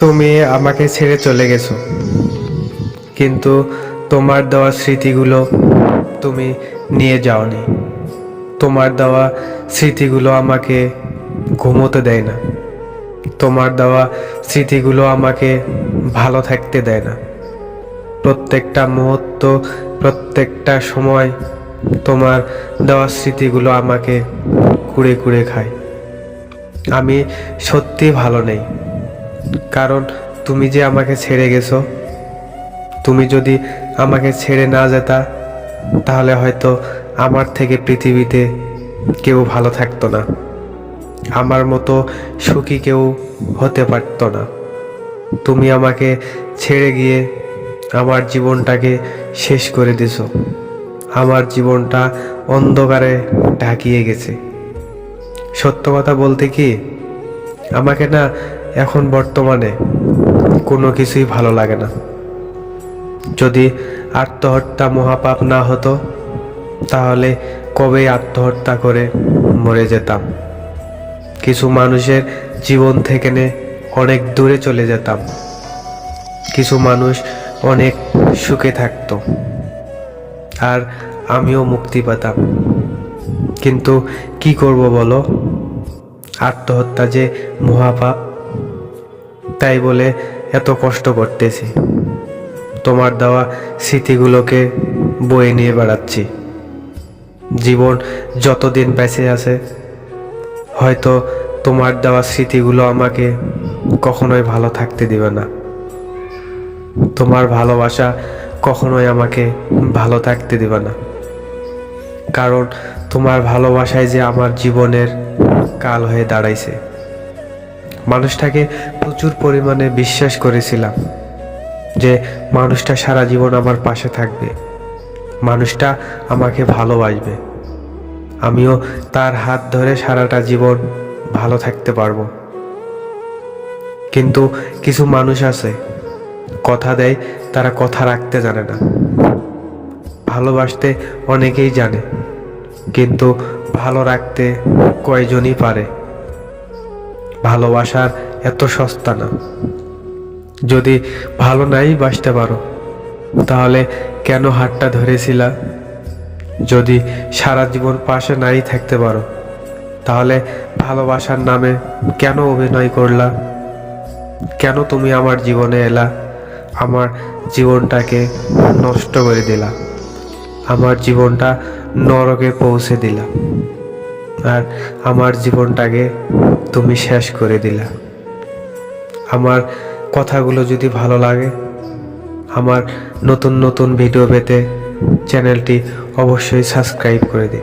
তুমি আমাকে ছেড়ে চলে গেছো, কিন্তু তোমার দেওয়া স্মৃতিগুলো তুমি নিয়ে যাওনি। তোমার দেওয়া স্মৃতিগুলো আমাকে ঘুমোতে দেয় না। তোমার দেওয়া স্মৃতিগুলো আমাকে ভালো থাকতে দেয় না। প্রত্যেকটা মুহূর্ত, প্রত্যেকটা সময় তোমার দেওয়া স্মৃতিগুলো আমাকে কুড়ে কুড়ে খায়। আমি সত্যি ভালো নেই, কারণ তুমি যে আমাকে ছেড়ে গেছো। তুমি যদি আমাকে ছেড়ে না যেতা, তাহলে হয়তো আমার থেকে পৃথিবীতে কেউ ভালো থাকতো না, আমার মতো সুখী কেউ হতে পারতো না। তুমি আমাকে ছেড়ে গিয়ে আমার জীবনটাকে শেষ করে দিছো। আমার জীবনটা অন্ধকারে ঢাকিয়ে গেছে। সত্য কথা বলতে কি, আমাকে না এখন বর্তমানে কোনো কিছুই ভালো লাগে না। যদি আত্মহত্যা মহাপাপ না হতো, তাহলে কবেই আত্মহত্যা করে মরে যেতাম। কিছু মানুষের জীবন থেকে অনেক দূরে চলে যেতাম। কিছু মানুষ অনেক সুখে থাকতো, আর আমিও মুক্তি পেতাম। কিন্তু কি করব বলো, আত্মহত্যা যে মহাপাপ, তাই বলে এত কষ্ট করতেছি। তোমার দেওয়া স্মৃতিগুলোকে বয়ে নিয়ে বেড়াচ্ছি। জীবন যতদিন বেঁচে আছে, হয়তো তোমার দেওয়া স্মৃতিগুলো আমাকে কখনোই ভালো থাকতে দিবে না। তোমার ভালোবাসা কখনোই আমাকে ভালো থাকতে দিবে না, কারণ তোমার ভালোবাসায় যে আমার জীবনের কাল হয়ে দাঁড়াইছে। মানুষটাকে প্রচুর পরিমাণে বিশ্বাস করেছিলাম যে মানুষটা সারা জীবন আমার পাশে থাকবে, মানুষটা আমাকে ভালোবাসবে, আমিও তার হাত ধরে সারাটা জীবন ভালো থাকতে পারবো। কিন্তু কিছু মানুষ আছে, কথা দেয়, তারা কথা রাখতে জানে না। ভালোবাসতে অনেকেই জানে, কিন্তু ভালো রাখতে কয়জনই পারে। ভালোবাসার এত সস্তা না। যদি ভালো নাই বাসতে পারো, তাহলে কেন হাতটা ধরেছিলা? যদি সারা জীবন পাশে নাই থাকতে পারো, তাহলে ভালোবাসার নামে কেন অভিনয় করলা? কেন তুমি আমার জীবনে এলা? আমার জীবনটাকে নষ্ট করে দিলা, আমার জীবনটা নরকে পৌঁছে দিলা, আর আমার জীবনটাকে তুমি শেষ করে দিলা। আমার কথাগুলো যদি ভালো লাগে, আমার নতুন নতুন ভিডিও পেতে চ্যানেলটি অবশ্যই সাবস্ক্রাইব করে দিন।